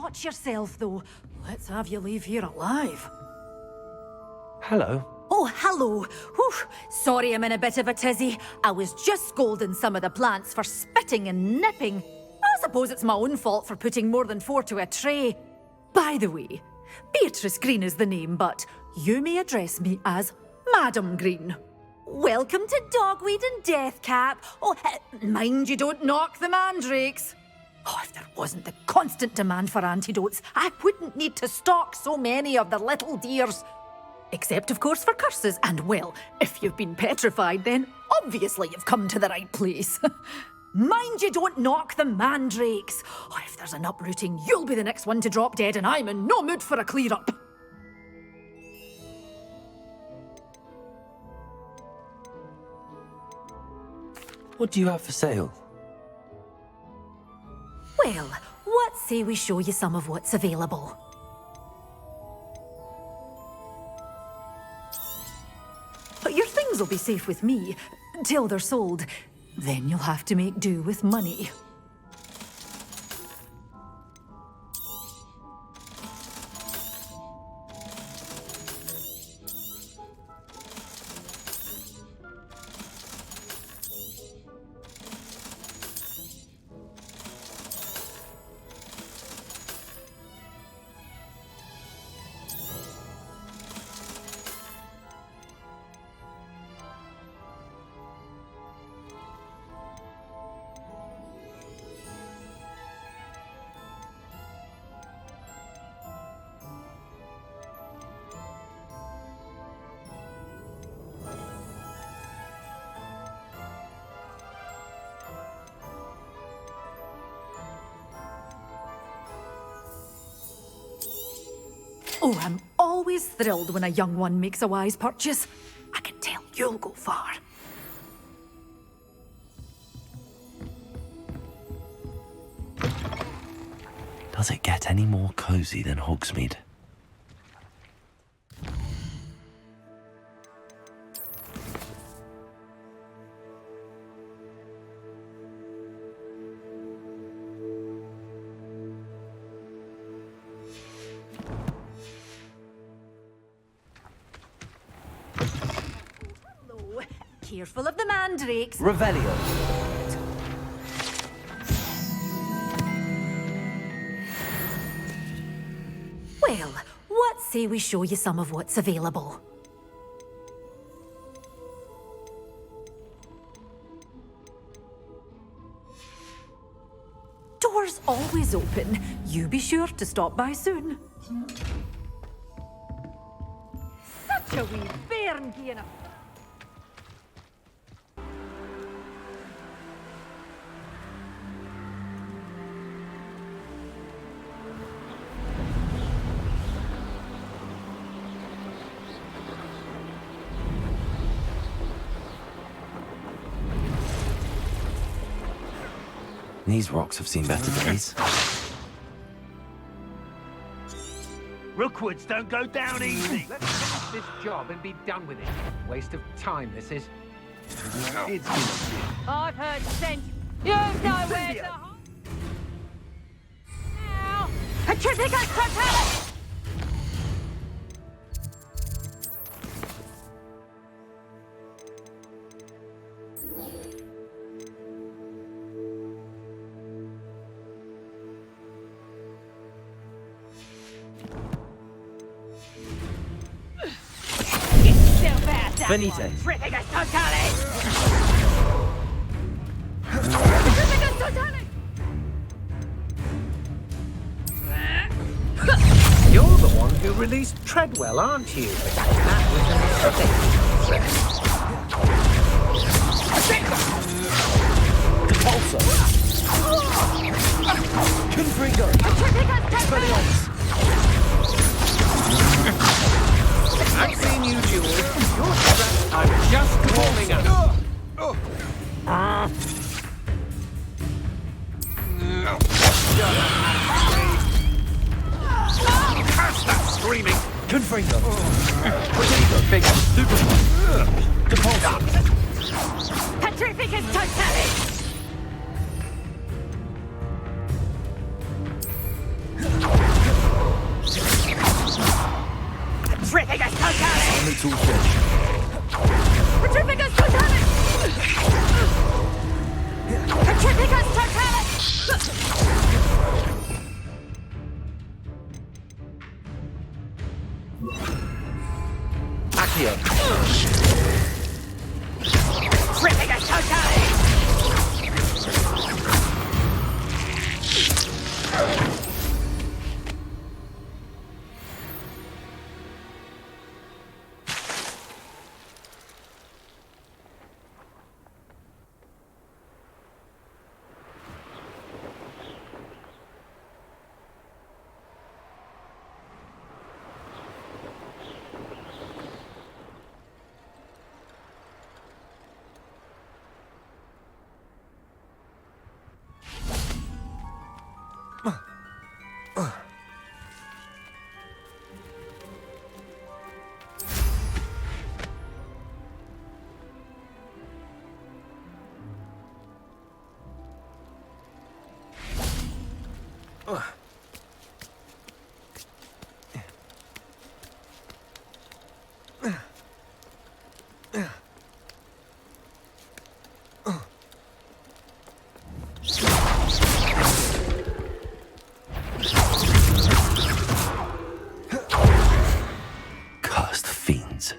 Watch yourself, though. Let's have you leave here alive. Hello. Oh, hello. Whew. Sorry I'm in a bit of a tizzy. I was just scolding some of the plants for spitting and nipping. I suppose it's my own fault for putting more than 4 to a tray. By the way, Beatrice Green is the name, but you may address me as Madam Green. Welcome to Dogweed and Deathcap. Oh, mind you don't knock the mandrakes. Oh, if there wasn't the constant demand for antidotes, I wouldn't need to stock so many of the little dears. Except, of course, for curses. And, well, if you've been petrified, then obviously you've come to the right place. Mind you don't knock the mandrakes. Oh, if there's an uprooting, you'll be the next one to drop dead, and I'm in no mood for a clear-up. What do you have for sale? Well, what say we show you some of what's available? But your things will be safe with me, till they're sold. Then you'll have to make do with money. Oh, I'm always thrilled when a young one makes a wise purchase. I can tell you'll go far. Does it get any more cozy than Hogsmeade? Hello. Careful of the mandrakes. Revelio. Well, what say we show you some of what's available? Doors always open. You be sure to stop by soon. Such a wee bairn being a... These rocks have seen better days. Rookwoods don't go down easy. Let's finish this job and be done with it. Waste of time, this is. It's I've heard sense. You know where to hide. Now, Petrificus Totalis! Venite. Petrificus Totalis! Petrificus Totalis! You're the one who released Treadwell, aren't you? That was a mistake. Repulsor. Confringo. Petrificus Totalis! I've seen you duel. Your strength, I'm just warming up. Curse that screaming! Confringo. Potato. Big. Super. Repulsor. Petrificus Totalis! Incendio! Ripping a totally! Cursed fiends.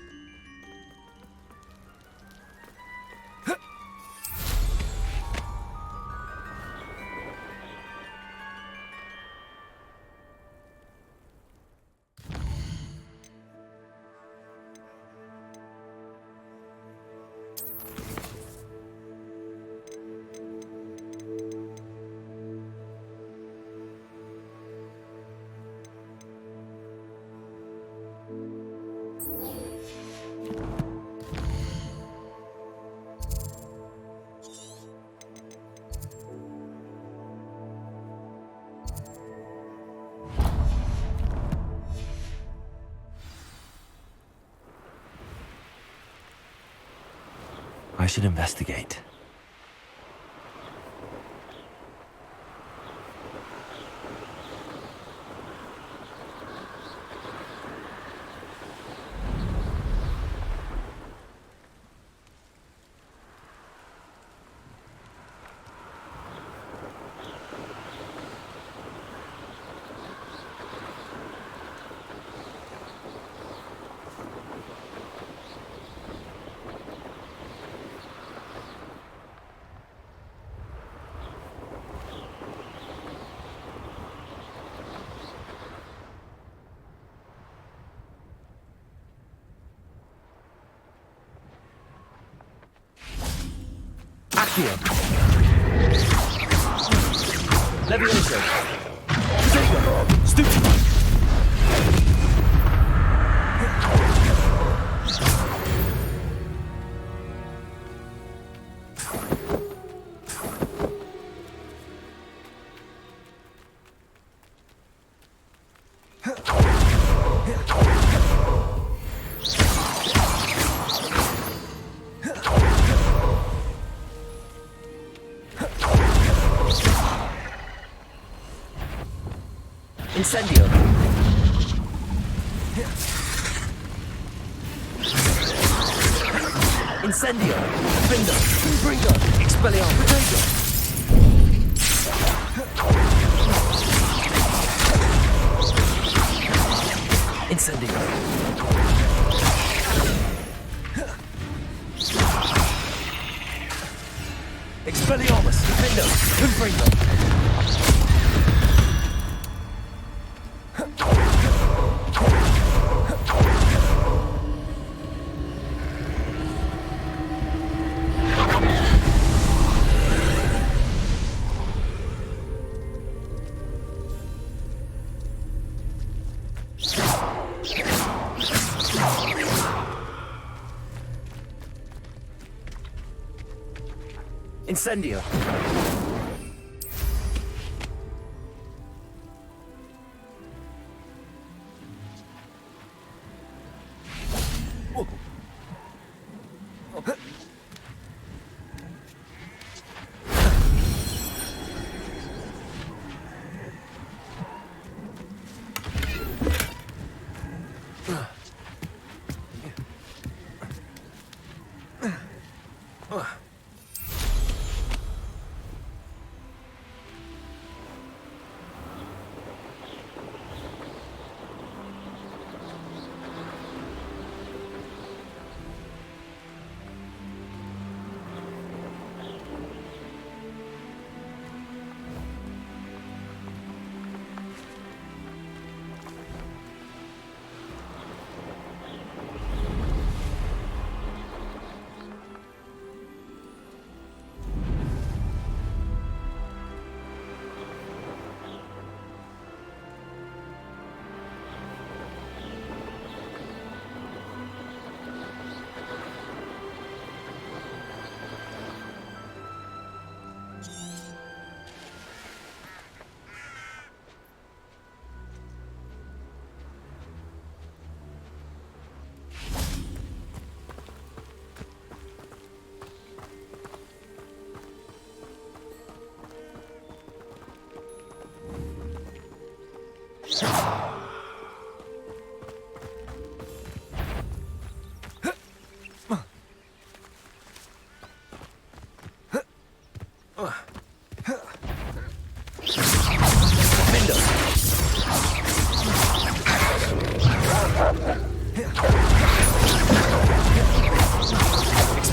I should investigate. Accio! Levioso! Potato! Stupefy! Incendio! Incendio! Bindo! Bringo! Expelliarmus! Potato! Incendio! Expelliarmus! Bindo! Bringo! Incendio!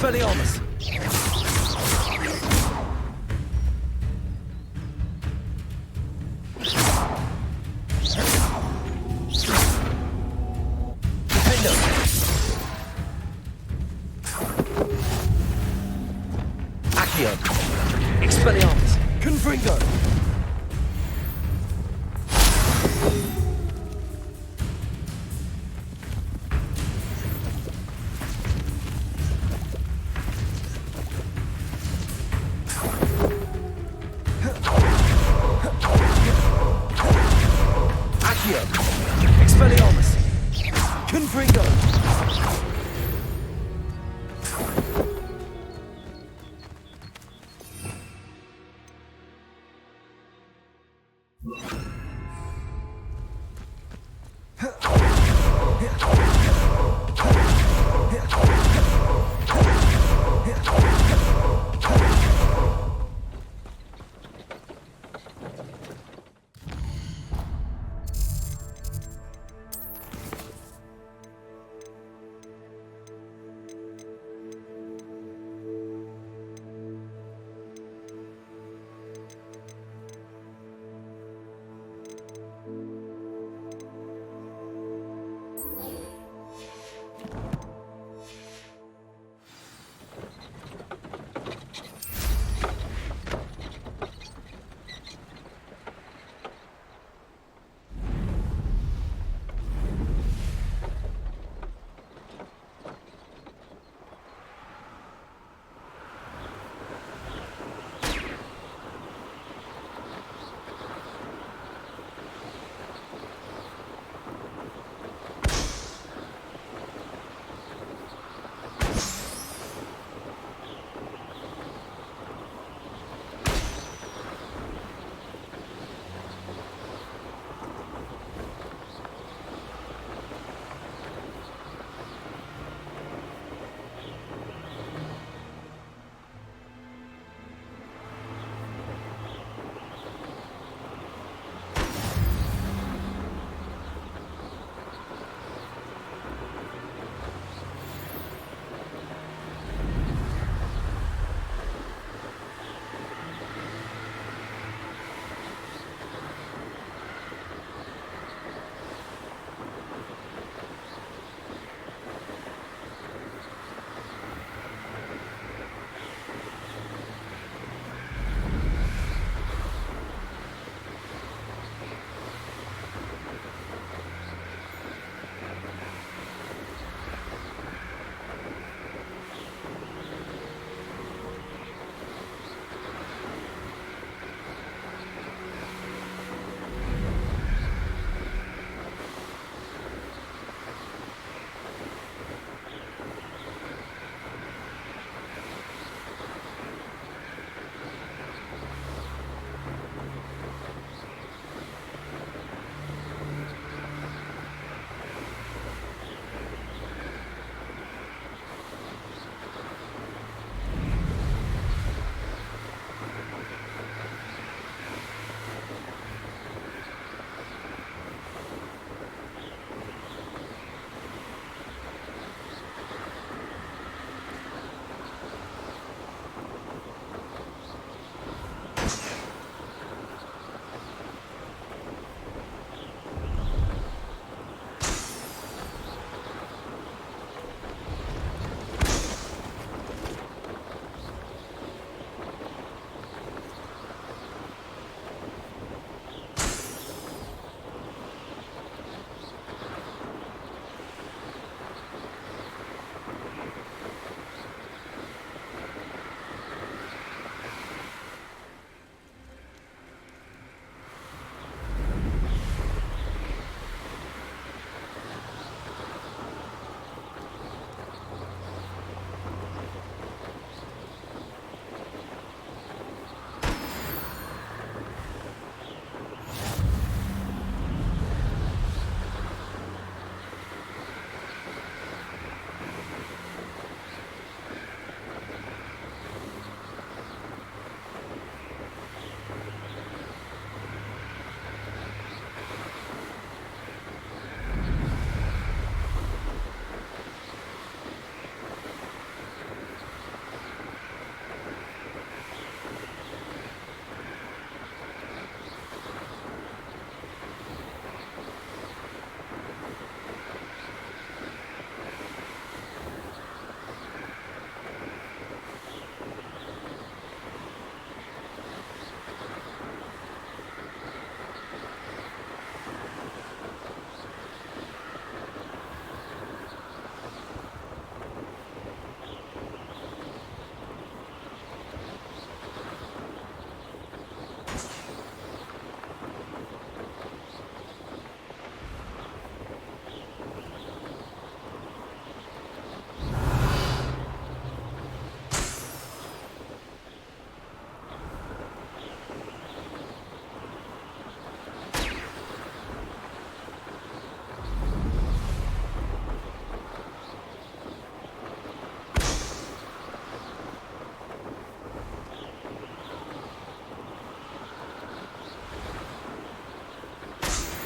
Expelliarmus! Defender! Accio! Expelliarmus! Confringo! Accio! Expelliarmus! Confringo!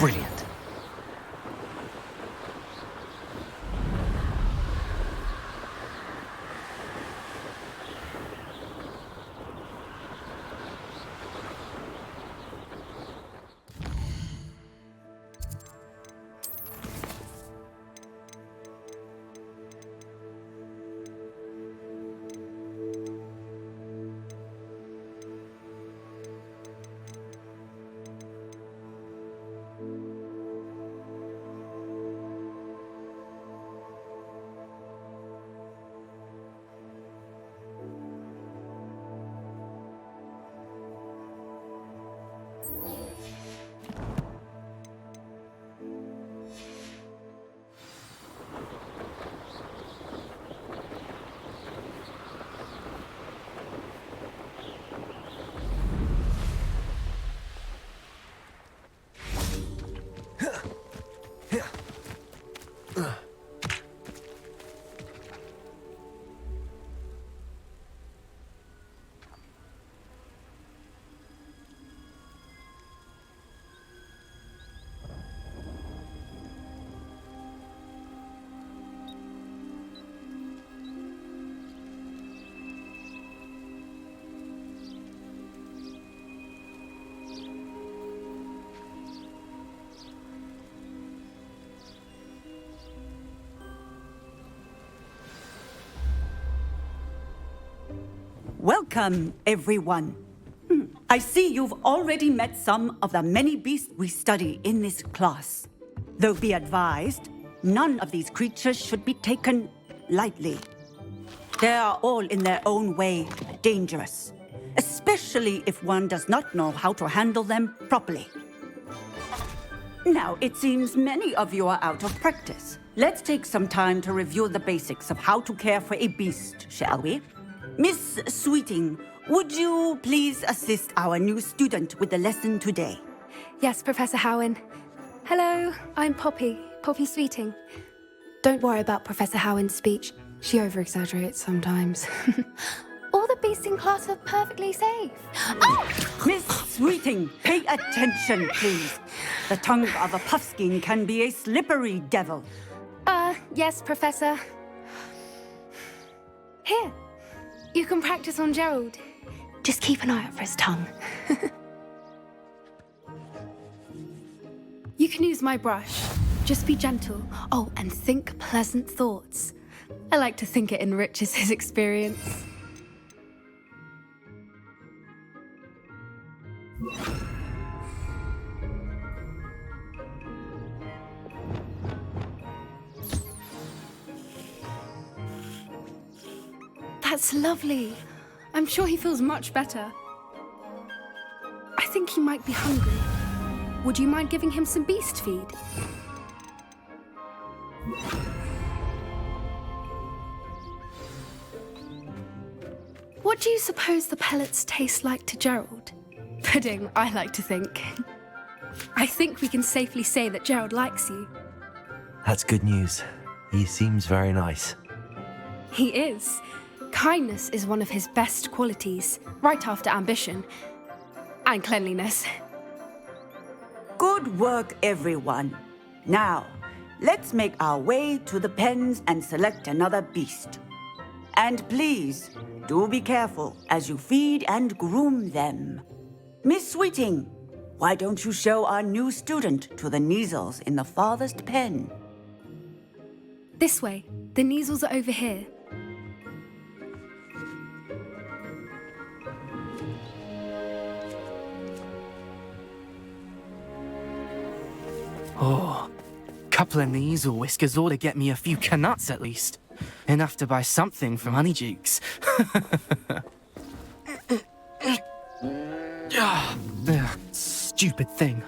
Brilliant. Welcome, everyone. I see you've already met some of the many beasts we study in this class. Though be advised, none of these creatures should be taken lightly. They are all in their own way dangerous, especially if one does not know how to handle them properly. Now, it seems many of you are out of practice. Let's take some time to review the basics of how to care for a beast, shall we? Miss Sweeting, would you please assist our new student with the lesson today? Yes, Professor Howen. Hello, I'm Poppy Sweeting. Don't worry about Professor Howen's speech. She over-exaggerates sometimes. All the beasts in class are perfectly safe. Oh! Miss Sweeting, pay attention, please. The tongue of a puffskein can be a slippery devil. Yes, Professor. Here, you can practice on Gerald. Just keep an eye out for his tongue. You can use my brush. Just be gentle. Oh, and think pleasant thoughts. I like to think it enriches his experience. That's lovely. I'm sure he feels much better. I think he might be hungry. Would you mind giving him some beast feed? What do you suppose the pellets taste like to Gerald? Pudding, I like to think. I think we can safely say that Gerald likes you. That's good news. He seems very nice. He is. Kindness is one of his best qualities, right after ambition. And cleanliness. Good work, everyone. Now, let's make our way to the pens and select another beast. And please, do be careful as you feed and groom them. Miss Sweeting, why don't you show our new student to the Kneazles in the farthest pen? This way. The Kneazles are over here. Oh, couple of Kneazle whiskers ought to get me a few canuts at least. Enough to buy something from Honeydukes. Stupid thing.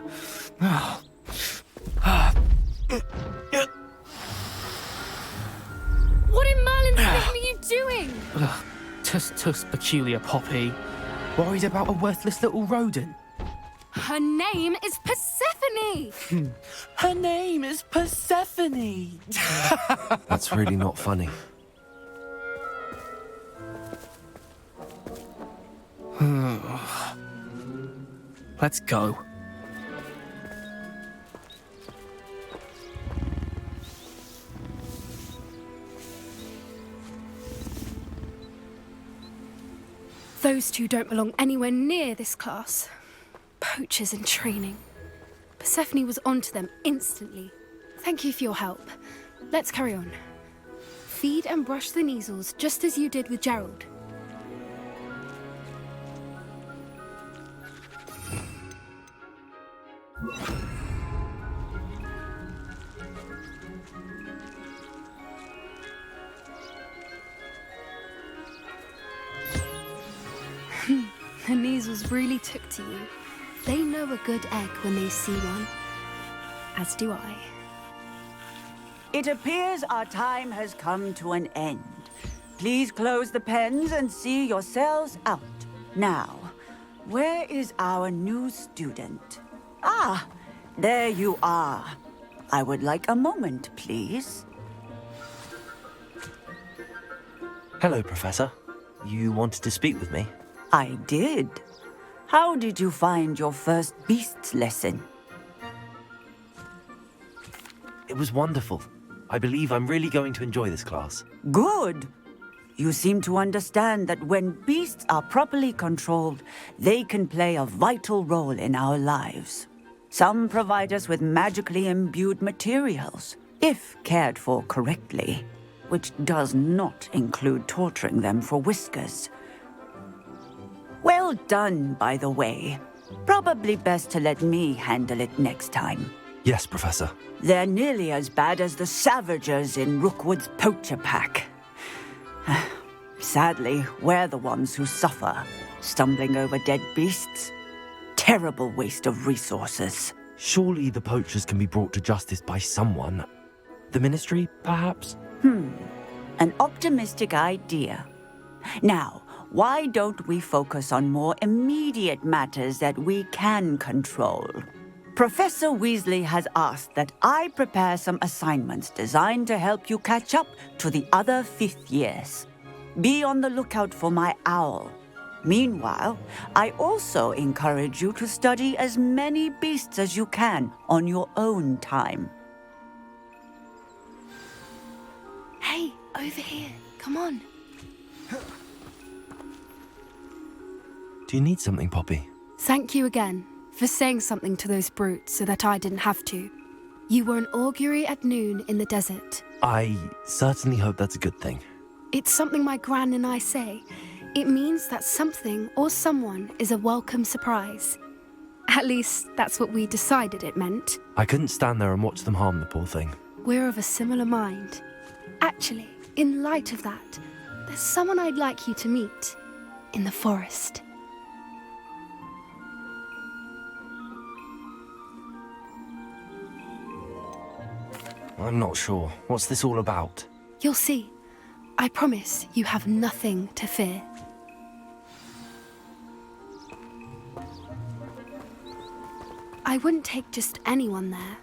What in Merlin's name are you doing? Tuss, peculiar Poppy. Worried about a worthless little rodent. Her name is Persephone! Her name is Persephone! That's really not funny. Let's go. Those two don't belong anywhere near this class. Poachers in training. Persephone was onto them instantly. Thank you for your help. Let's carry on. Feed and brush the Neasels just as you did with Gerald. The Neasels really took to you. They know a good egg when they see one. As do I. It appears our time has come to an end. Please close the pens and see yourselves out. Now, where is our new student? Ah, there you are. I would like a moment, please. Hello, Professor. You wanted to speak with me? I did. How did you find your first beasts lesson? It was wonderful. I believe I'm really going to enjoy this class. Good. You seem to understand that when beasts are properly controlled, they can play a vital role in our lives. Some provide us with magically imbued materials, if cared for correctly, which does not include torturing them for whiskers. Well done, by the way. Probably best to let me handle it next time. Yes, Professor. They're nearly as bad as the Savagers in Rookwood's poacher pack. Sadly, we're the ones who suffer, stumbling over dead beasts. Terrible waste of resources. Surely the poachers can be brought to justice by someone. The Ministry, perhaps? An optimistic idea. Now, why don't we focus on more immediate matters that we can control? Professor Weasley has asked that I prepare some assignments designed to help you catch up to the other fifth years. Be on the lookout for my owl. Meanwhile, I also encourage you to study as many beasts as you can on your own time. Hey, over here. Come on. Do you need something, Poppy? Thank you again for saying something to those brutes so that I didn't have to. You were an augury at noon in the desert. I certainly hope that's a good thing. It's something my gran and I say. It means that something or someone is a welcome surprise. At least, that's what we decided it meant. I couldn't stand there and watch them harm the poor thing. We're of a similar mind. Actually, in light of that, there's someone I'd like you to meet. In the forest. I'm not sure. What's this all about? You'll see. I promise you have nothing to fear. I wouldn't take just anyone there.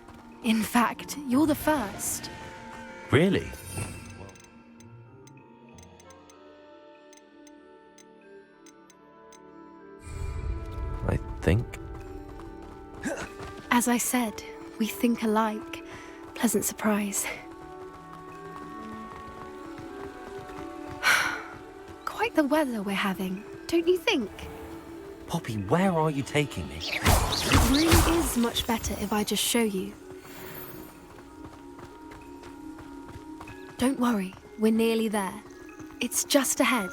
In fact, you're the first. Really? I think. As I said, we think alike. Pleasant surprise. Quite the weather we're having, don't you think? Poppy, where are you taking me? It really is much better if I just show you. Don't worry, we're nearly there. It's just ahead.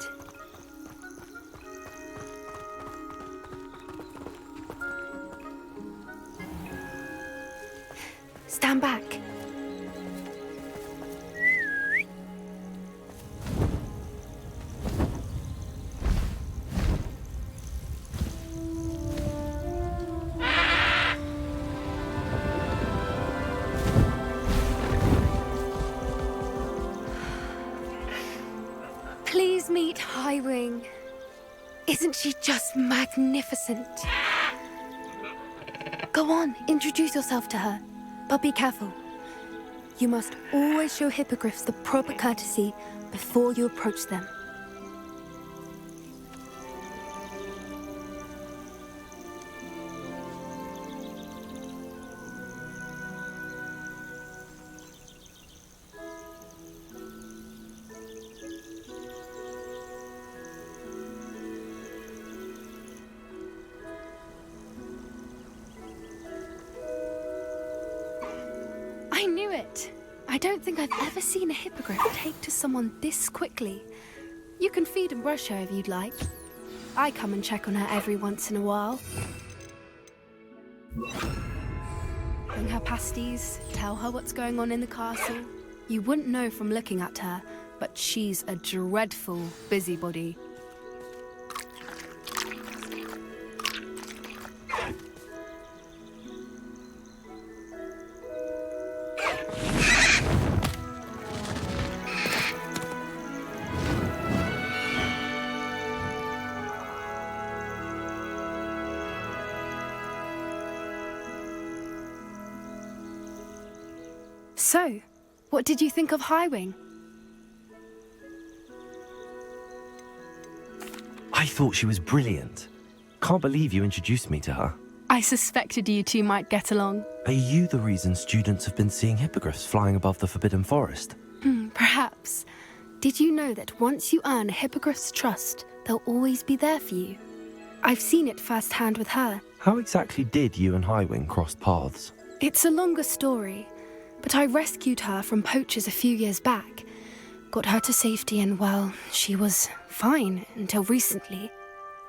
Stand back. Please meet Highwing. Isn't she just magnificent? Go on, introduce yourself to her. But be careful. You must always show hippogriffs the proper courtesy before you approach them. I don't think I've ever seen a hippogriff take to someone this quickly. You can feed and brush her if you'd like. I come and check on her every once in a while. Bring her pasties, tell her what's going on in the castle. You wouldn't know from looking at her, but she's a dreadful busybody. So, what did you think of Highwing? I thought she was brilliant. Can't believe you introduced me to her. I suspected you two might get along. Are you the reason students have been seeing hippogriffs flying above the Forbidden Forest? Perhaps. Did you know that once you earn a hippogriff's trust, they'll always be there for you? I've seen it firsthand with her. How exactly did you and Highwing cross paths? It's a longer story, but I rescued her from poachers a few years back. Got her to safety and, well, she was fine until recently.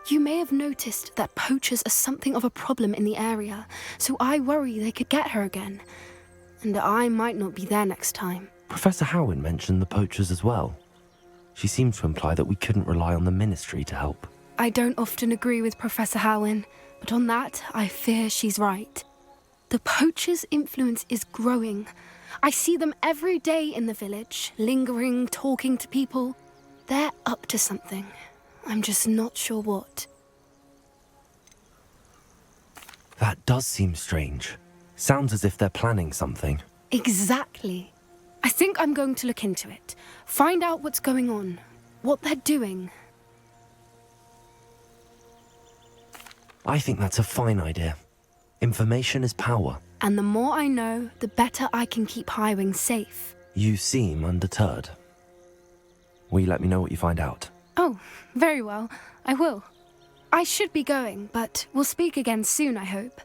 You may have noticed that poachers are something of a problem in the area, so I worry they could get her again. And I might not be there next time. Professor Howin mentioned the poachers as well. She seemed to imply that we couldn't rely on the Ministry to help. I don't often agree with Professor Howin, but on that, I fear she's right. The poachers' influence is growing. I see them every day in the village, lingering, talking to people. They're up to something. I'm just not sure what. That does seem strange. Sounds as if they're planning something. Exactly. I think I'm going to look into it. Find out what's going on, what they're doing. I think that's a fine idea. Information is power. And the more I know, the better I can keep Highwing safe. You seem undeterred. Will you let me know what you find out? Oh, very well. I will. I should be going, but we'll speak again soon, I hope.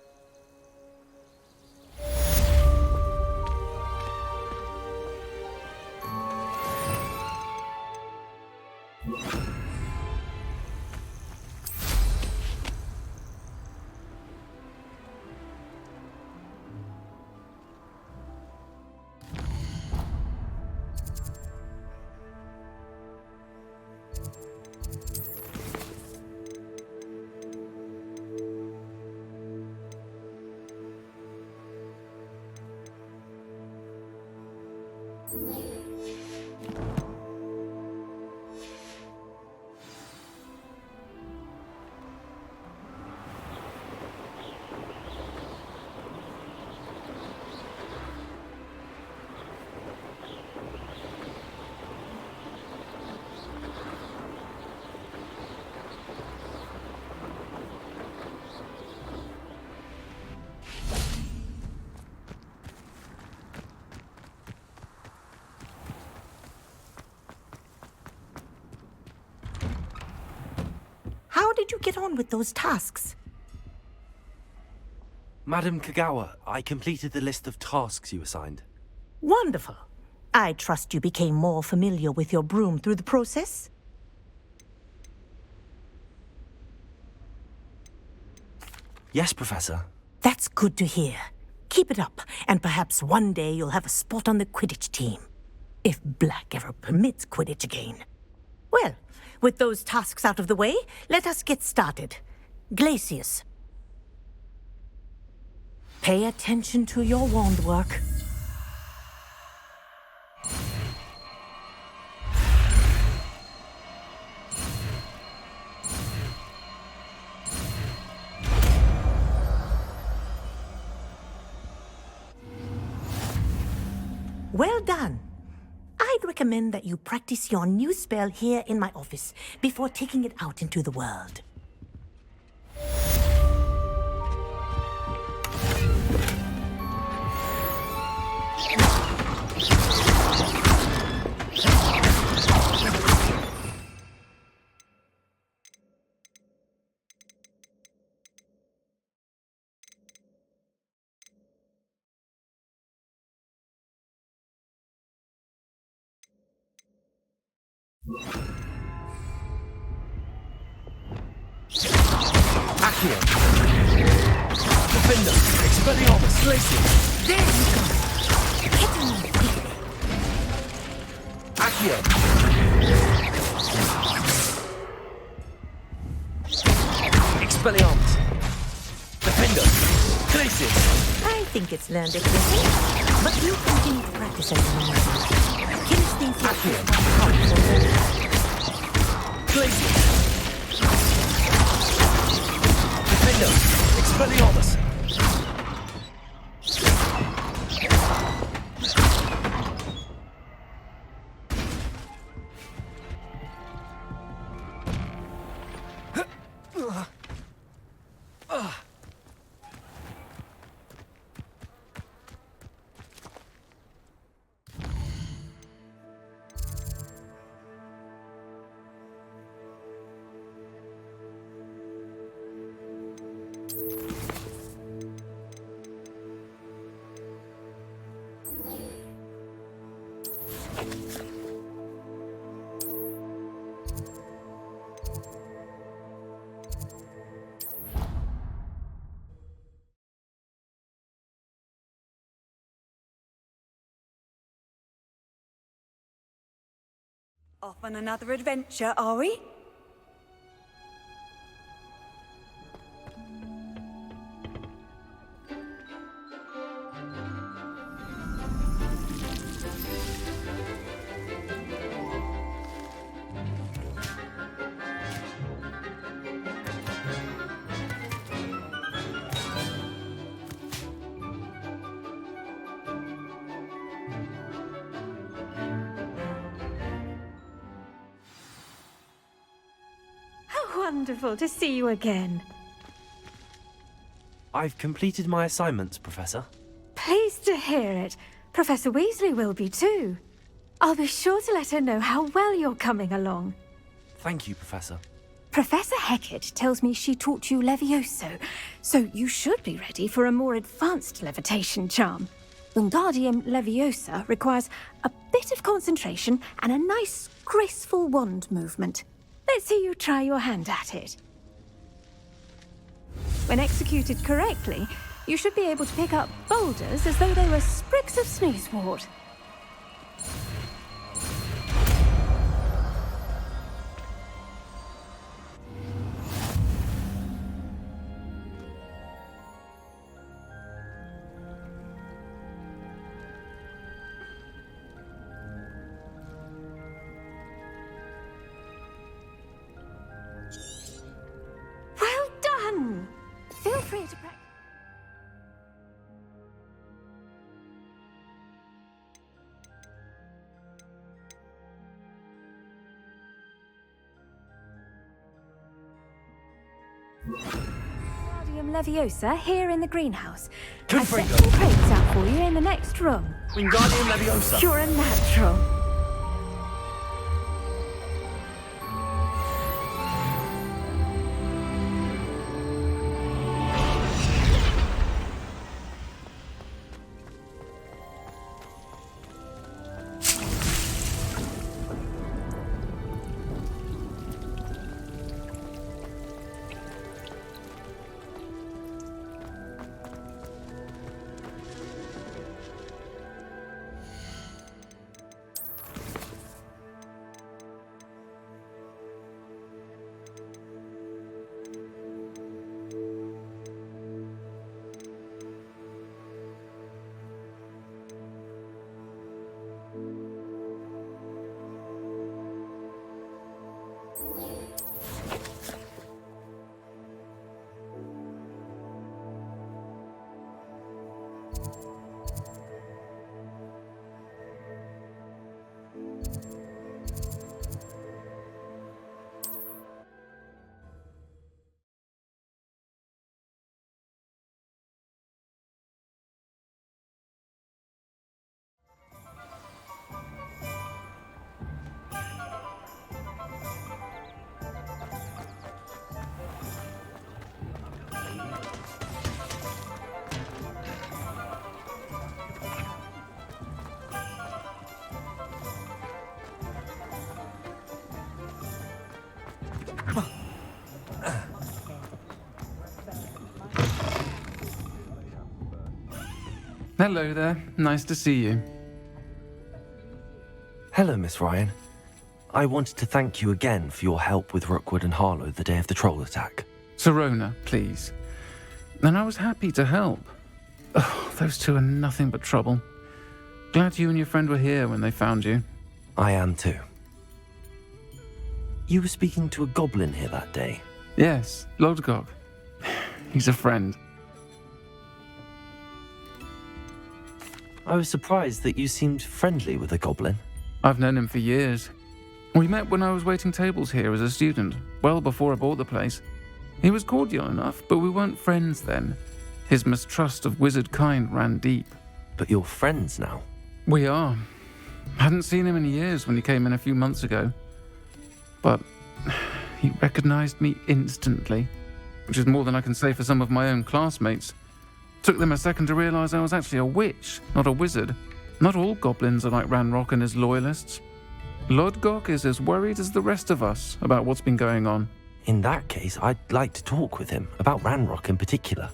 How did you get on with those tasks? Madam Kagawa, I completed the list of tasks you assigned. Wonderful. I trust you became more familiar with your broom through the process? Yes, Professor. That's good to hear. Keep it up, and perhaps one day you'll have a spot on the Quidditch team. If Black ever permits Quidditch again. Well, with those tasks out of the way, let us get started. Glacius. Pay attention to your wand work. Well done. I'd recommend that you practice your new spell here in my office before taking it out into the world. Accio. Defender. Expelliarmus. Glacier. There you go. Hitting me. Accio. Expelliarmus. Defender. Glacier. I think it's learned its lesson, but you continue to practice it. Kinesthesia is powerful. Glacier. Defender. Expelliarmus. Off on another adventure, are we? Wonderful to see you again. I've completed my assignments, Professor. Pleased to hear it. Professor Weasley will be too. I'll be sure to let her know how well you're coming along. Thank you, Professor. Professor Hecat tells me she taught you Levioso, so you should be ready for a more advanced levitation charm. Wingardium Leviosa requires a bit of concentration and a nice, graceful wand movement. Let's see you try your hand at it. When executed correctly, you should be able to pick up boulders as though they were sprigs of sneezewort. Well done! Feel free to practice. Wingardium Leviosa here in the greenhouse. I've set some crates out for you in the next room. Wingardium Leviosa. You're a natural. Hello there. Nice to see you. Hello, Miss Ryan. I wanted to thank you again for your help with Rookwood and Harlow the day of the troll attack. Sirona, please. And I was happy to help. Oh, those two are nothing but trouble. Glad you and your friend were here when they found you. I am too. You were speaking to a goblin here that day. Yes, Lodgok. He's a friend. I was surprised that you seemed friendly with a goblin. I've known him for years. We met when I was waiting tables here as a student, well before I bought the place. He was cordial enough, but we weren't friends then. His mistrust of wizard kind ran deep. But you're friends now? We are. Hadn't seen him in years when he came in a few months ago. But he recognized me instantly, which is more than I can say for some of my own classmates. Took them a second to realize I was actually a witch, not a wizard. Not all goblins are like Ranrock and his loyalists. Lodgok is as worried as the rest of us about what's been going on. In that case, I'd like to talk with him, about Ranrock in particular.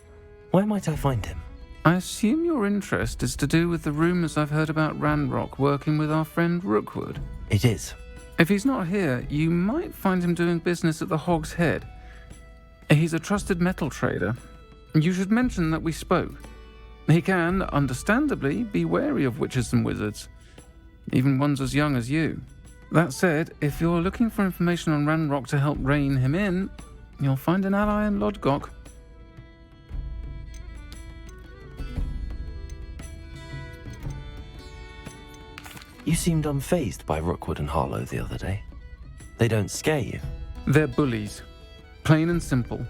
Where might I find him? I assume your interest is to do with the rumors I've heard about Ranrock working with our friend Rookwood. It is. If he's not here, you might find him doing business at the Hog's Head. He's a trusted metal trader. You should mention that we spoke. He can, understandably, be wary of witches and wizards, even ones as young as you. That said, if you're looking for information on Ranrock to help rein him in, you'll find an ally in Lodgok. You seemed unfazed by Rookwood and Harlow the other day. They don't scare you. They're bullies. Plain and simple.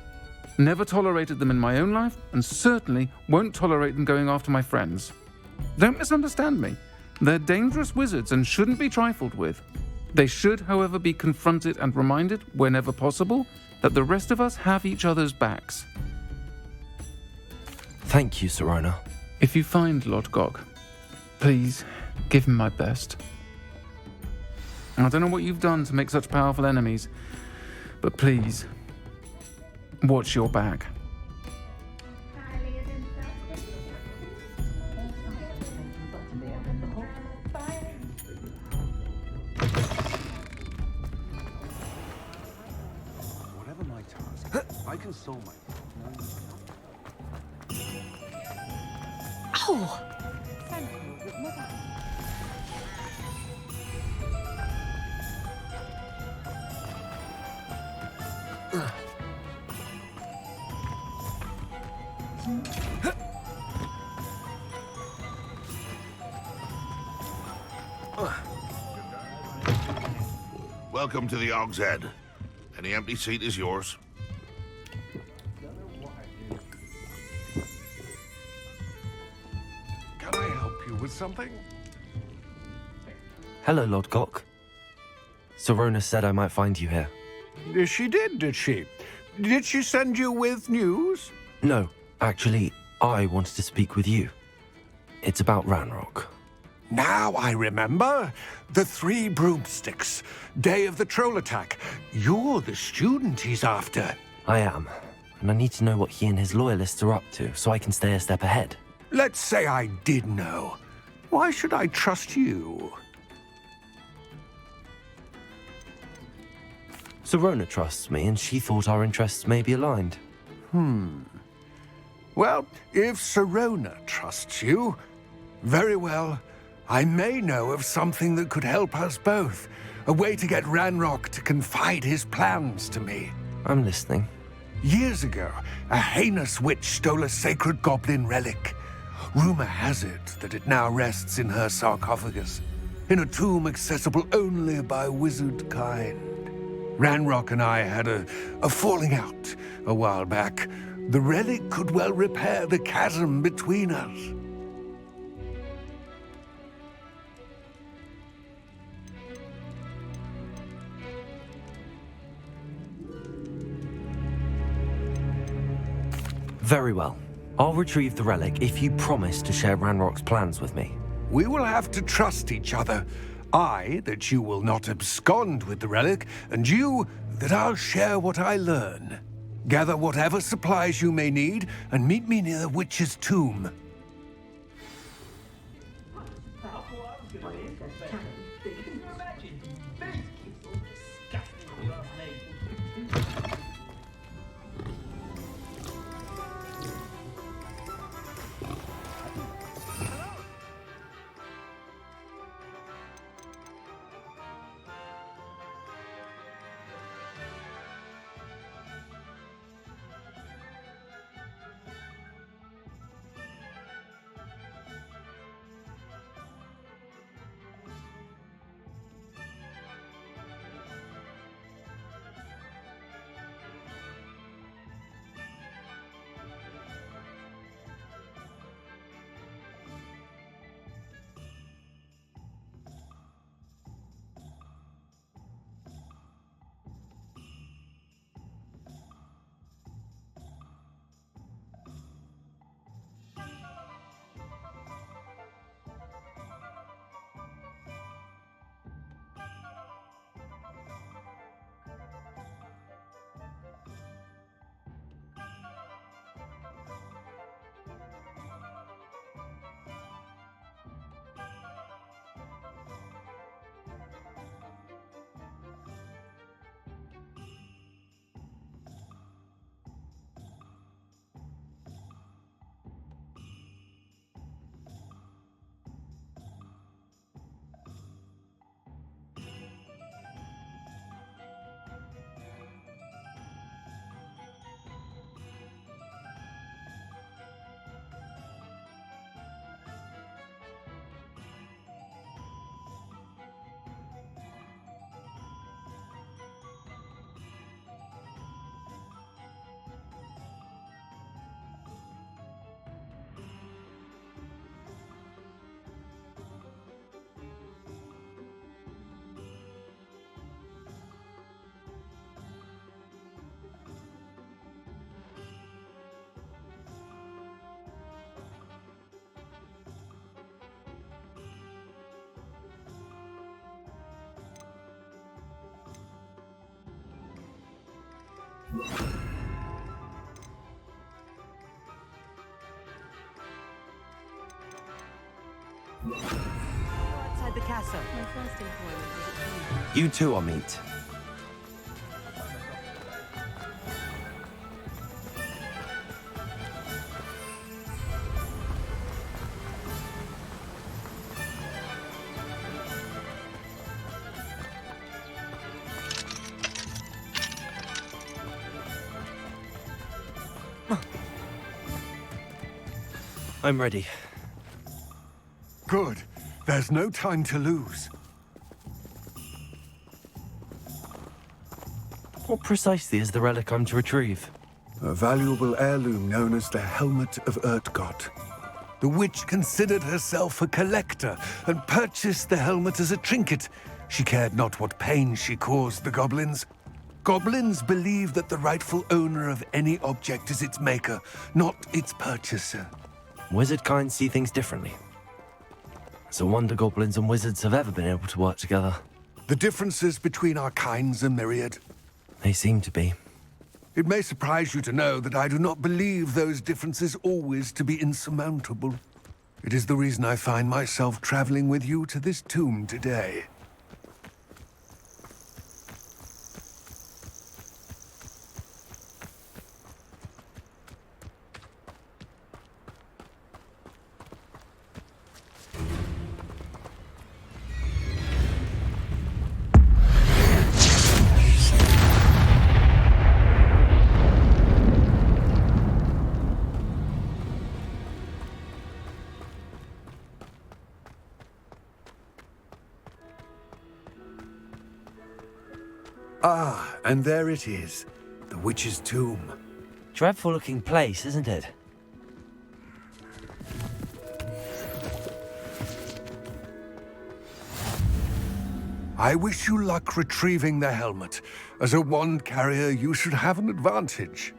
Never tolerated them in my own life, and certainly won't tolerate them going after my friends. Don't misunderstand me. They're dangerous wizards and shouldn't be trifled with. They should, however, be confronted and reminded, whenever possible, that the rest of us have each other's backs. Thank you, Sirona. If you find Lodgok, please give him my best. I don't know what you've done to make such powerful enemies, but please, watch your back. Whatever my task, I can solve my... Ow! Welcome to the Hog's Head. Any empty seat is yours. Can I help you with something? Hello, Lodgok. Sirona said I might find you here. She did she? Did she send you with news? No, actually, I wanted to speak with you. It's about Ranrock. Now I remember. The 3 broomsticks. Day of the troll attack. You're the student he's after. I am, and I need to know what he and his loyalists are up to so I can stay a step ahead. Let's say I did know. Why should I trust you? Sirona trusts me, and she thought our interests may be aligned. Well, if Sirona trusts you, very well. I may know of something that could help us both. A way to get Ranrock to confide his plans to me. I'm listening. Years ago, a heinous witch stole a sacred goblin relic. Rumor has it that it now rests in her sarcophagus, in a tomb accessible only by wizard kind. Ranrock and I had a falling out a while back. The relic could well repair the chasm between us. Very well. I'll retrieve the relic if you promise to share Ranrock's plans with me. We will have to trust each other. I, that you will not abscond with the relic, and you, that I'll share what I learn. Gather whatever supplies you may need, and meet me near the witch's tomb. Outside the castle. My first employment was at home. You two are meet. I'm ready. Good. There's no time to lose. What precisely is the relic I'm to retrieve? A valuable heirloom known as the Helmet of Urtgott. The witch considered herself a collector and purchased the helmet as a trinket. She cared not what pain she caused the goblins. Goblins believe that the rightful owner of any object is its maker, not its purchaser. Wizard kind see things differently. It's a wonder goblins and wizards have ever been able to work together. The differences between our kinds are myriad. They seem to be. It may surprise you to know that I do not believe those differences always to be insurmountable. It is the reason I find myself traveling with you to this tomb today. Ah, and there it is, the witch's tomb. Dreadful looking place, isn't it? I wish you luck retrieving the helmet. As a wand carrier, you should have an advantage.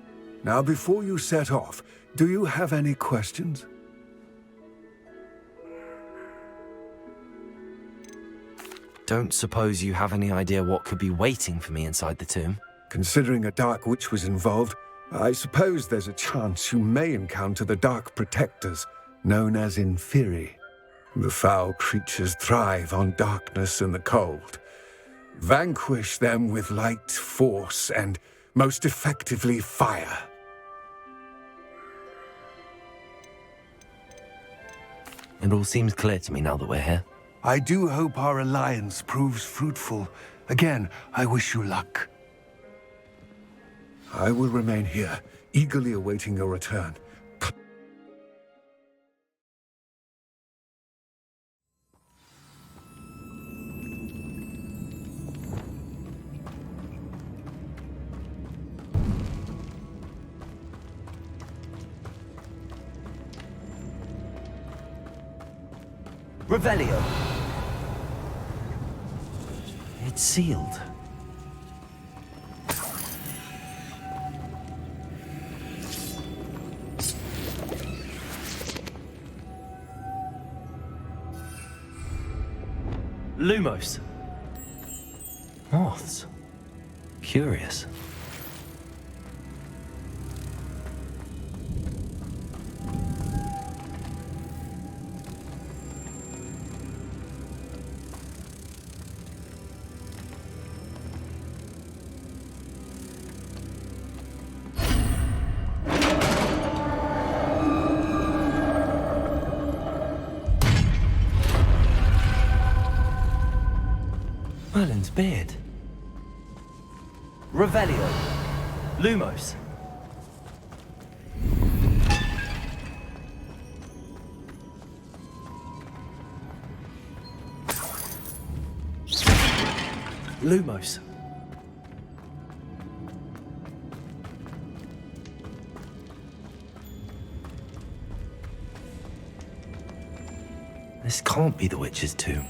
Now, before you set off, do you have any questions? don't suppose you have any idea what could be waiting for me inside the tomb? Considering a Dark Witch was involved, I suppose there's a chance you may encounter the Dark Protectors, known as Inferi. The foul creatures thrive on darkness and the cold. Vanquish them with light, force, and most effectively fire. It all seems clear to me now that we're here. I do hope our alliance proves fruitful. Again, I wish you luck. I will remain here, eagerly awaiting your return. Revelio. It's sealed. Lumos. Moths. Curious. Merlin's beard. Revelio. Lumos. Lumos. This can't be the witch's tomb.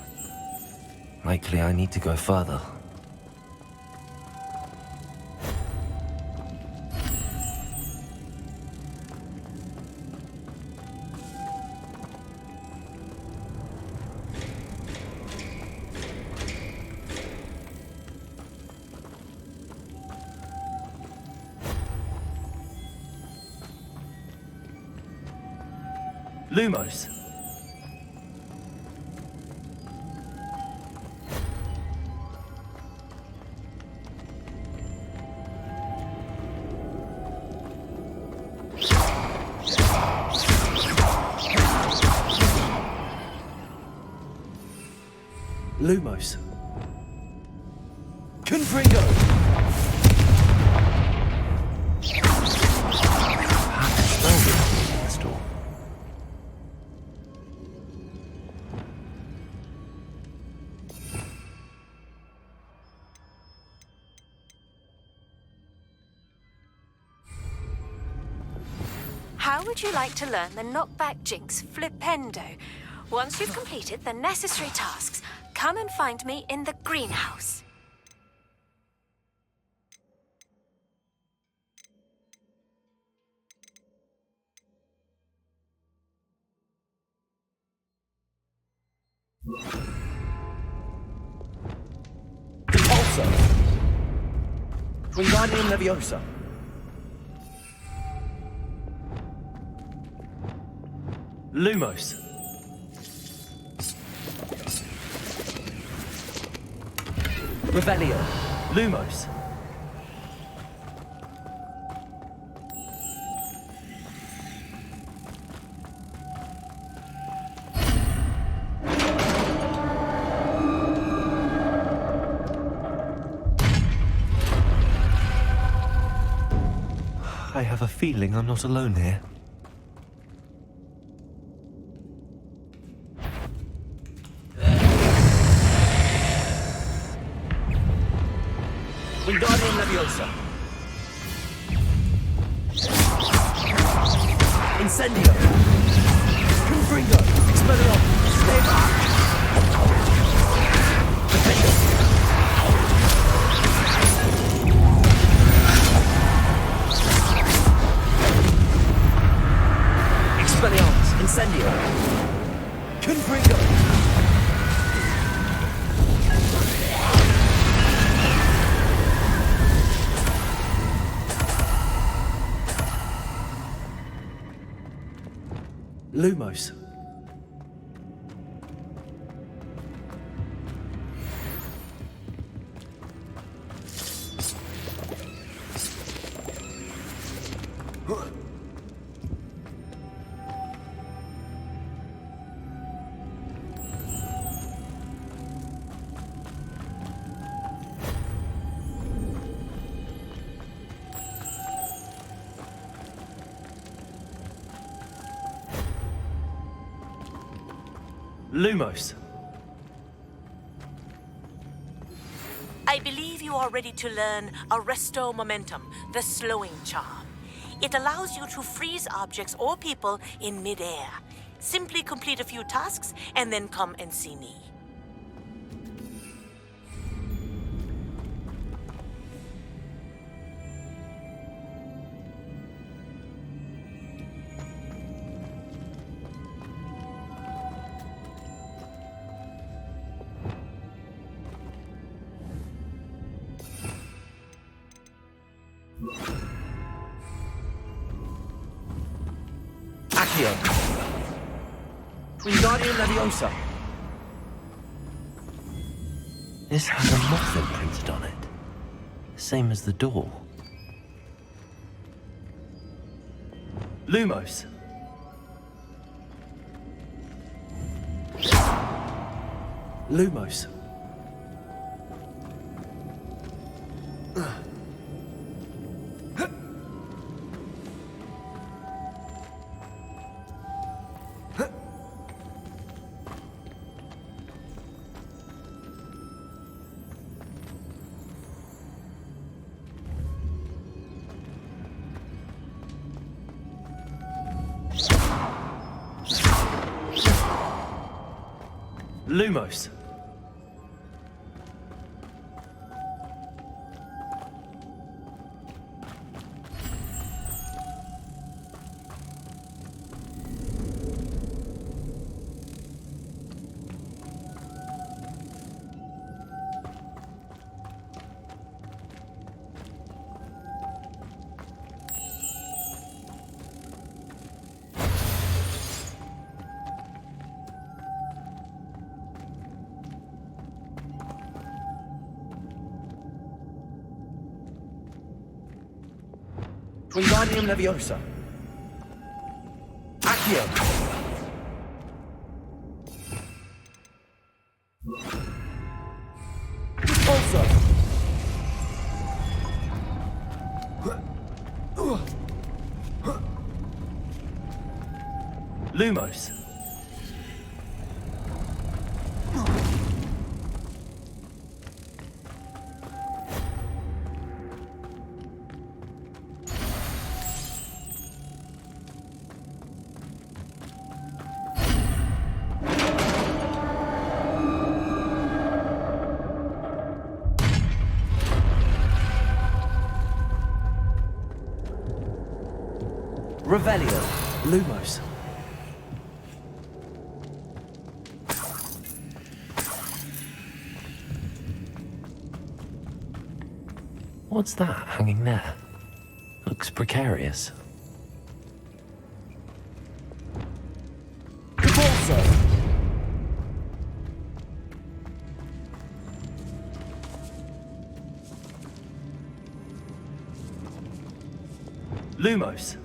Likely I need to go further. Lumos. Lumos. Confringo! How would you like to learn the knockback jinx flipendo? Once you've completed the necessary tasks, come and find me in the greenhouse. Compulso. Wingardium Leviosa. Lumos. Revelio. Lumos. I have a feeling I'm not alone here. Wingardium Leviosa. Incendio. Confringo. Expelliarmus. Stay back. Defendo. Expelliarmus. Incendio. Confringo. Lumos. Lumos. I believe you are ready to learn Arresto Momentum, the slowing charm. It allows you to freeze objects or people in midair. Simply complete a few tasks and then come and see me. Accio. Wingardium Leviosa. This has a moth imprinted on it. Same as the door. Lumos. Lumos. Lumos. Wingardium Leviosa. Accio. Expulso. Lumos. Revelio. Lumos. What's that hanging there? Looks precarious. Expulso. Lumos.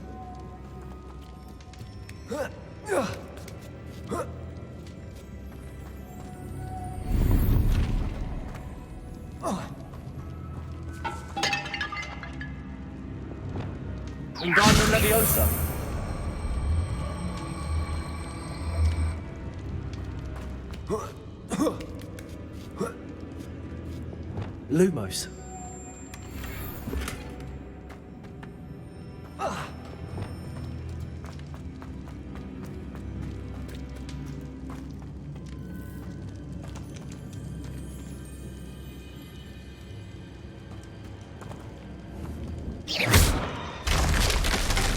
Wingardium Leviosa. Lumos.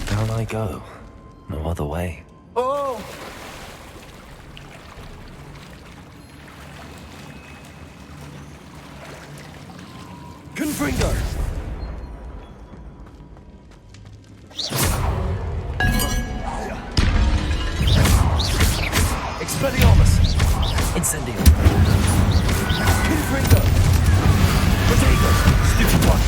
Down I go. No other way. Oh! Confringo. Incendio. Confringo. Protego. Stupid one.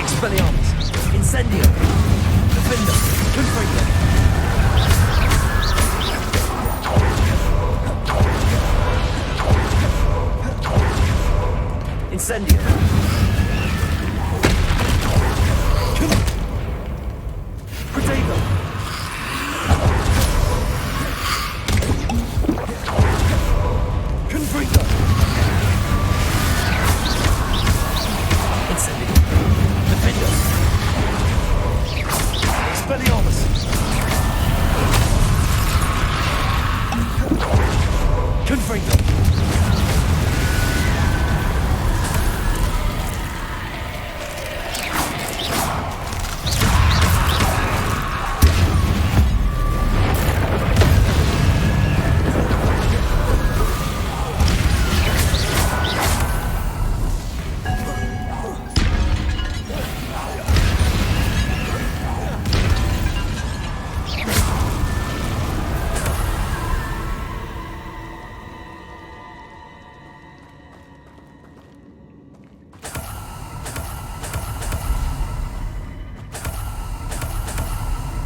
Expelliarmus. Incendio. Defender. Confringo. Incendio. Protego. Confringo. Incendio. Defender. Expelliarmus. Confringo.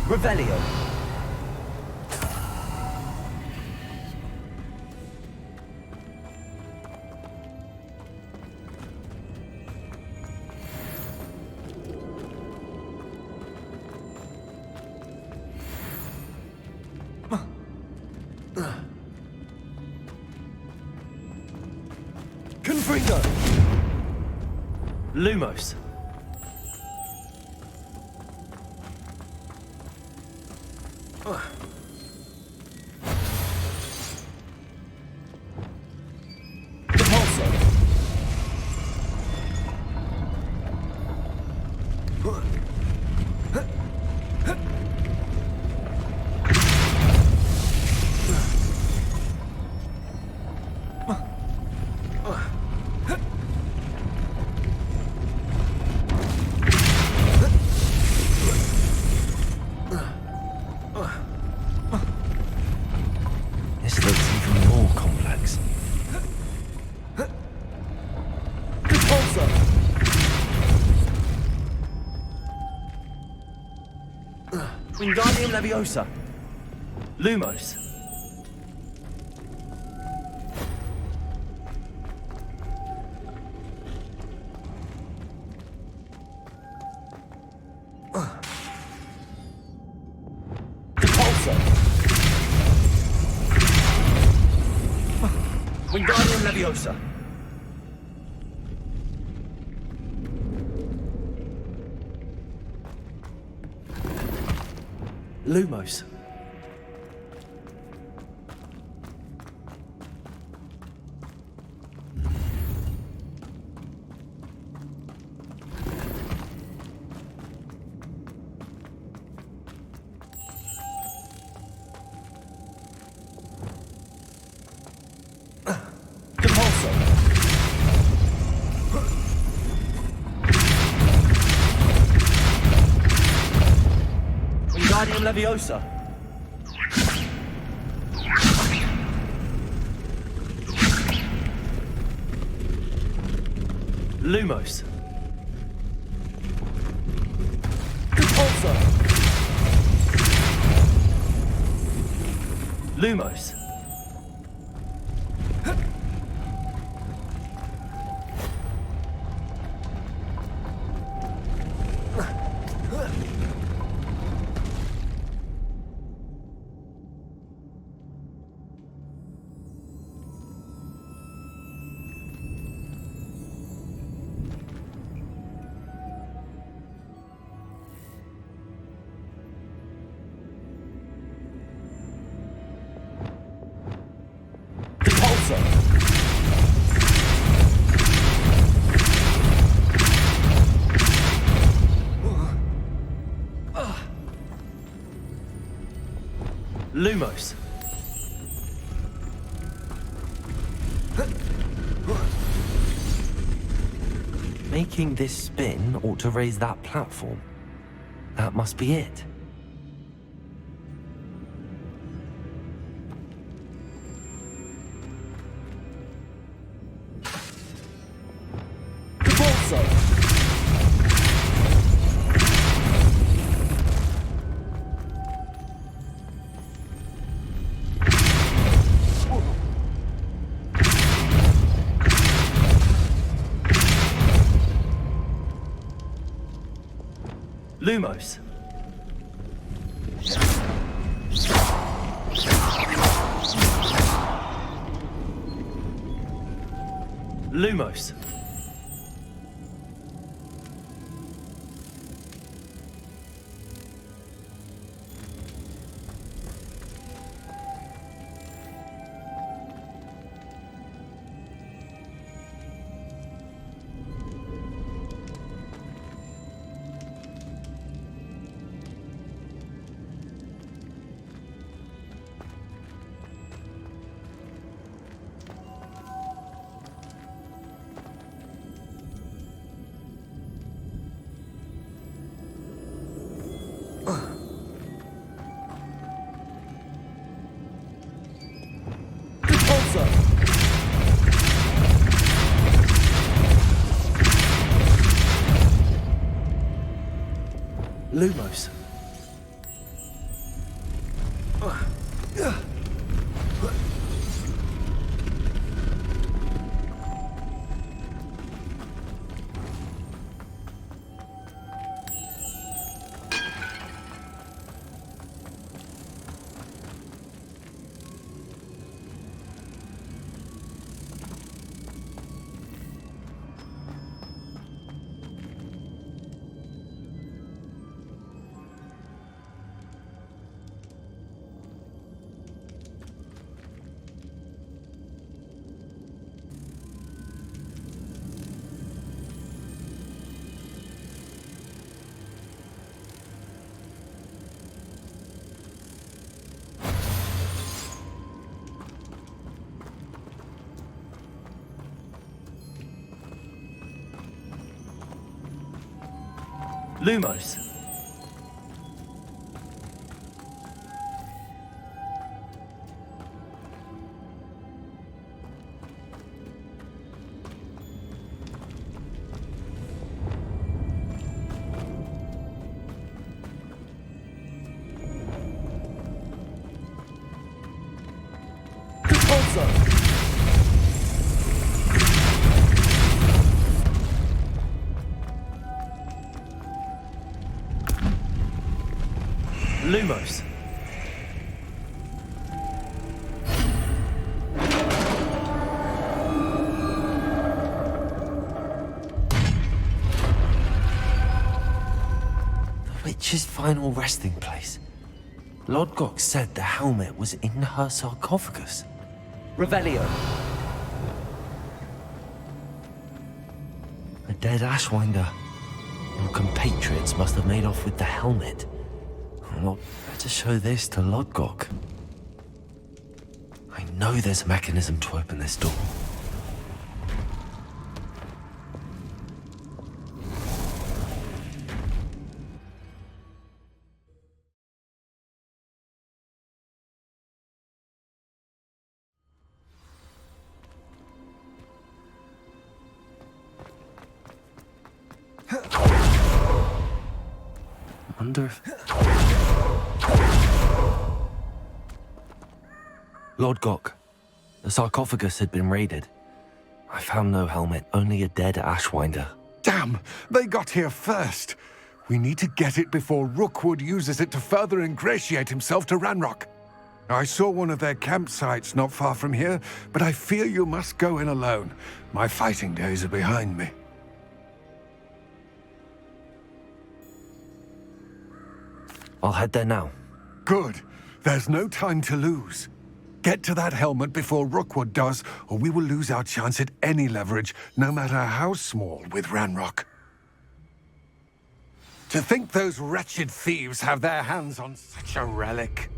Revelio. Confringo. Lumos. This looks even more complex. Wingardium Leviosa. Lumos. Wingardium Leviosa. Lumos. Wingardium Leviosa. Lumos. Repulsor. Lumos. Lumos. Making this spin ought to raise that platform. That must be it. Lumos. Lumos. Lumos. Lumos. Lumos. The witch's final resting place. Lodgok said the helmet was in her sarcophagus. Revelio. A dead Ashwinder. Your compatriots must have made off with the helmet. Well, better show this to Lodgok. I know there's a mechanism to open this door. I wonder if... Lodgok, the sarcophagus had been raided. I found no helmet, only a dead Ashwinder. Damn! They got here first. We need to get it before Rookwood uses it to further ingratiate himself to Ranrock. I saw one of their campsites not far from here, but I fear you must go in alone. My fighting days are behind me. I'll head there now. Good. There's no time to lose. Get to that helmet before Rookwood does, or we will lose our chance at any leverage, no matter how small, with Ranrock. To think those wretched thieves have their hands on such a relic.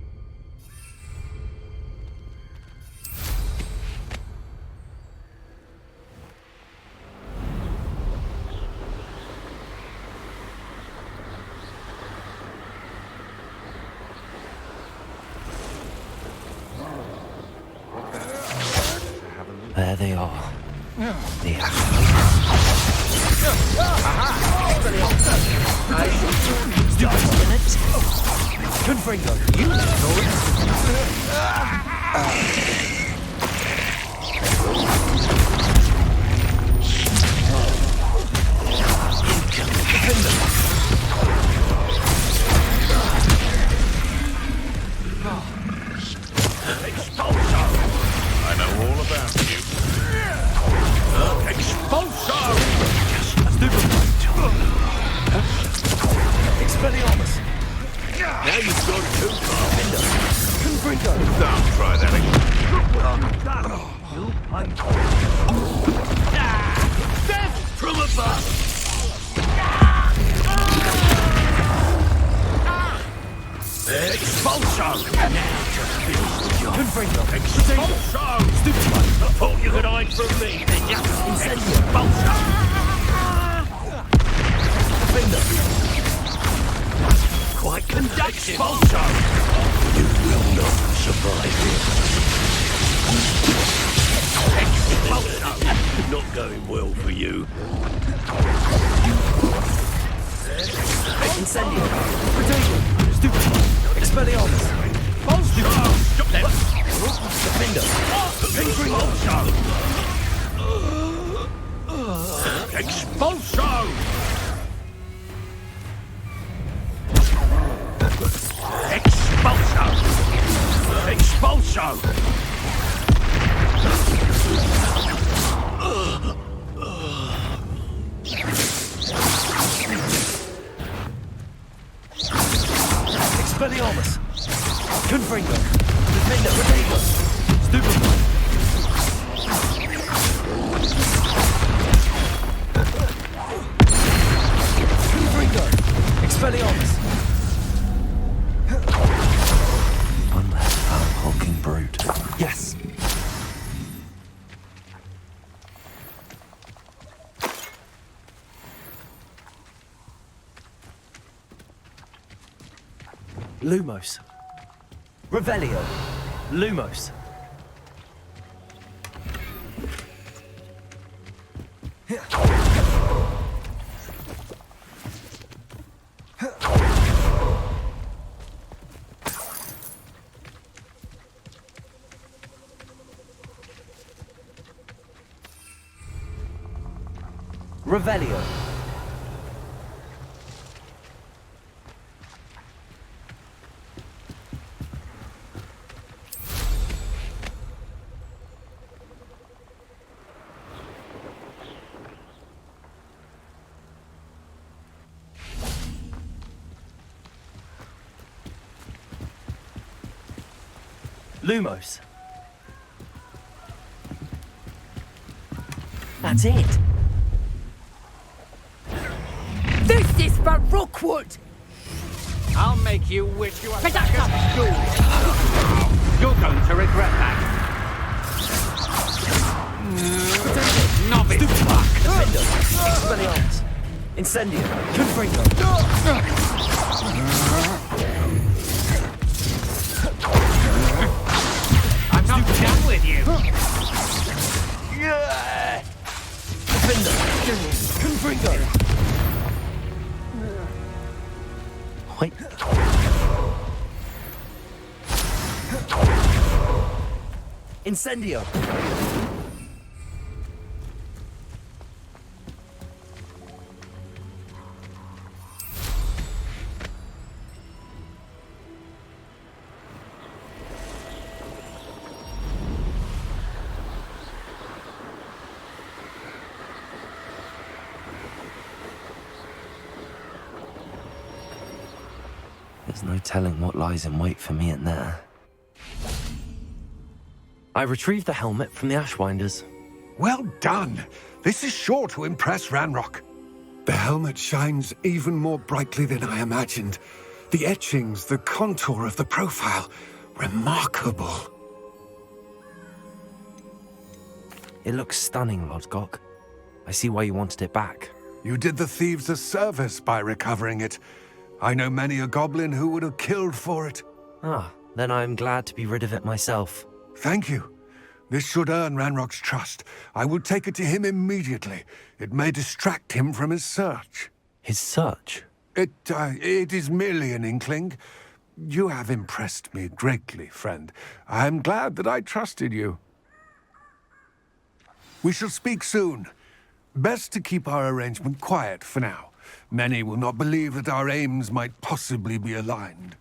there they are. The Confringo, you I know all about you. Expulso! Expelliarmus. Now you've gone too far. Confringo. Don't try that again. Death from above! Expulso! Now just finish the job. Confringo. Expulso! Stupid one. I thought you could hide from me. Expulso! Defender. Quite conductive. Expulso! You will not survive this. Expulso! Not going well for you. Incendio. Potato. Stupid. Expelliarmus. Expulso! Defender. Confringo! Expulso! Expulso! Expulso! Expelliarmus. Confringo. Defender. Potato. Stupid. Confringo. Expelliarmus. one less foul hulking brute. Yes. Lumos. Revelio. Lumos. Revelio. Lumos. That's it. This is for Rookwood! I'll make you wish you were back at school. You're going to regret that. Novice fuck. Defender. Expelliarmus. Incendio. Confringo. I'm not done with you. Defender. Confringo. Wait. Incendio. There's no telling what lies in wait for me in there. I retrieved the helmet from the Ashwinders. Well done. This is sure to impress Ranrock. The helmet shines even more brightly than I imagined. The etchings, the contour of the profile, remarkable. It looks stunning, Lodgok. I see why you wanted it back. You did the thieves a service by recovering it. I know many a goblin who would have killed for it. Ah, then I'm glad to be rid of it myself. Thank you. This should earn Ranrock's trust. I will take it to him immediately. It may distract him from his search. His search? It is merely an inkling. You have impressed me greatly, friend. I am glad that I trusted you. We shall speak soon. Best to keep our arrangement quiet for now. Many will not believe that our aims might possibly be aligned.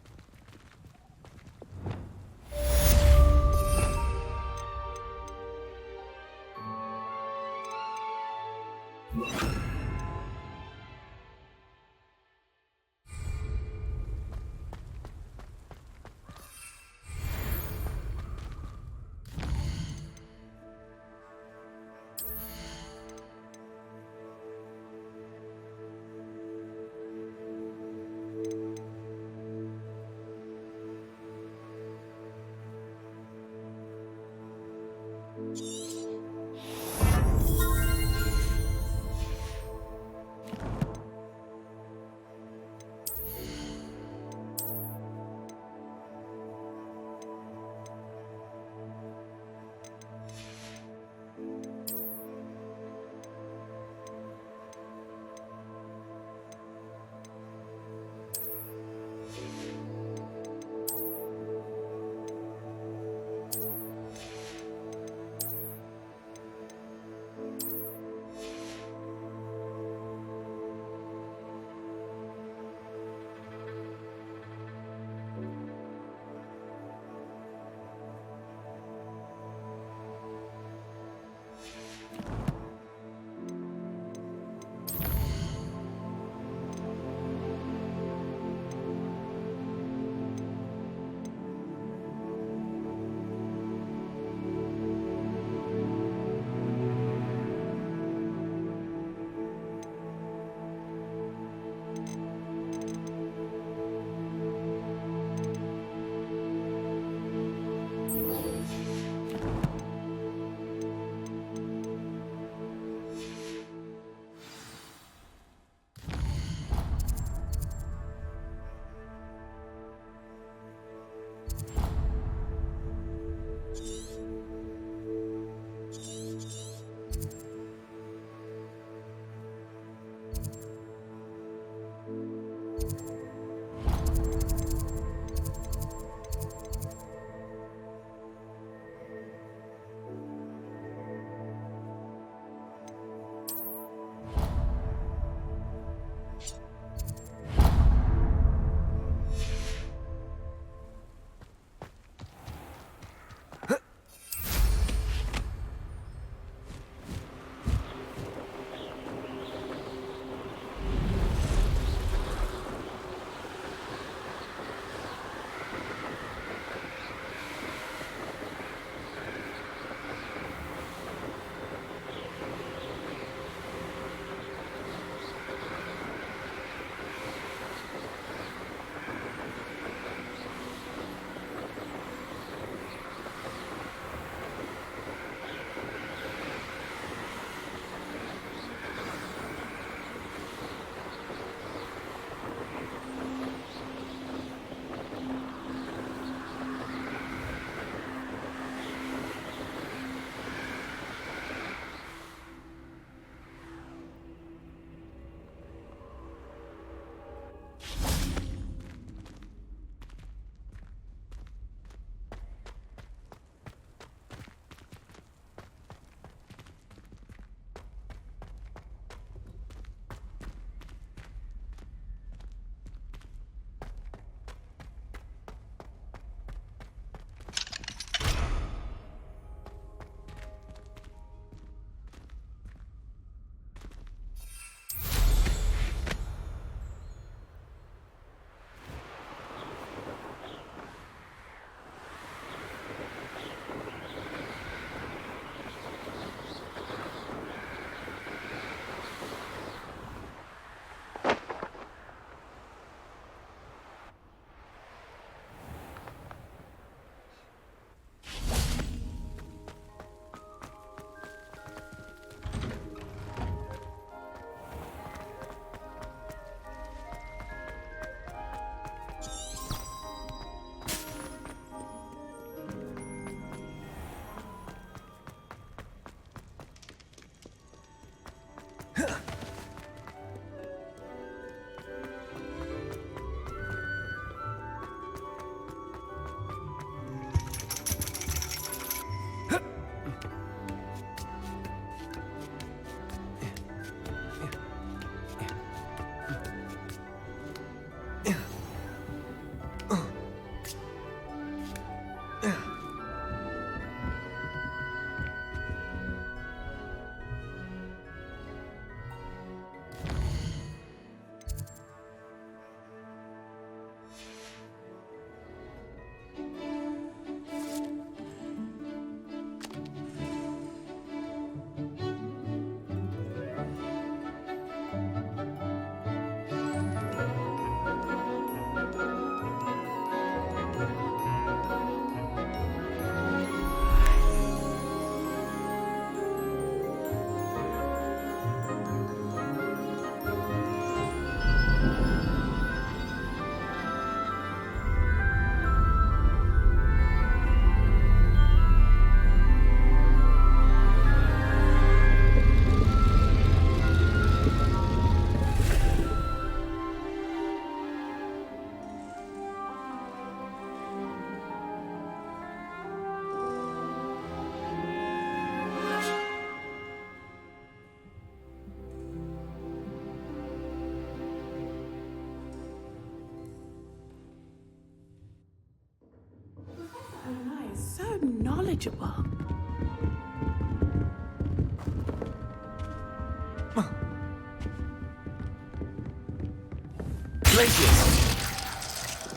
knowledgeable.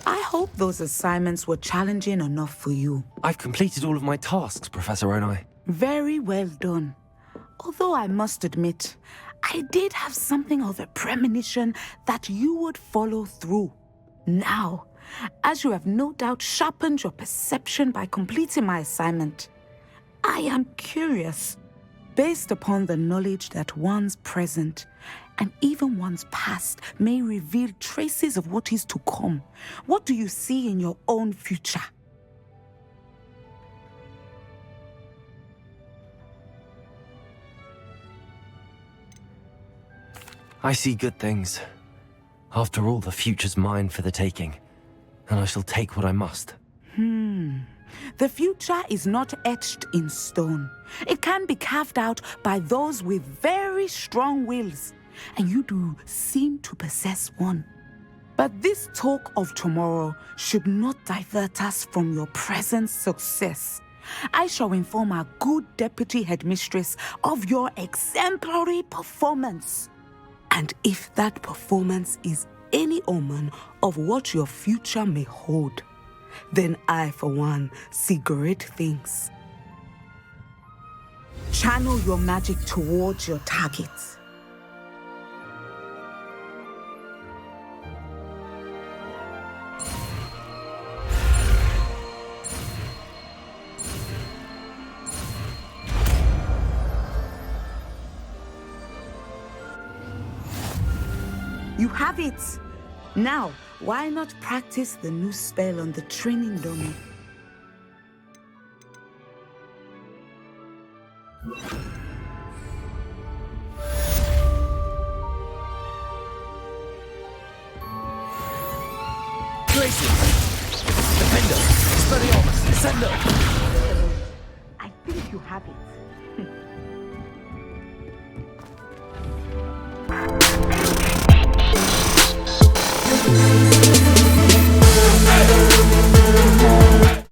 I hope those assignments were challenging enough for you. I've completed all of my tasks, Professor Onai. Very well done. Although I must admit, I did have something of a premonition that you would follow through. Now, as you have no doubt sharpened your perception by completing my assignment, I am curious, based upon the knowledge that one's present and even one's past may reveal traces of what is to come. What do you see in your own future? I see good things. After all, the future's mine for the taking, and I shall take what I must. The future is not etched in stone. It can be carved out by those with very strong wills, and you do seem to possess one. But this talk of tomorrow should not divert us from your present success. I shall inform our good deputy headmistress of your exemplary performance. And if that performance is any omen of what your future may hold, then I, for one, see great things. Channel your magic towards your targets. You have it! Now, why not practice the new spell on the training dummy? Defender! Expelliarmus! Descendo! I think you have it.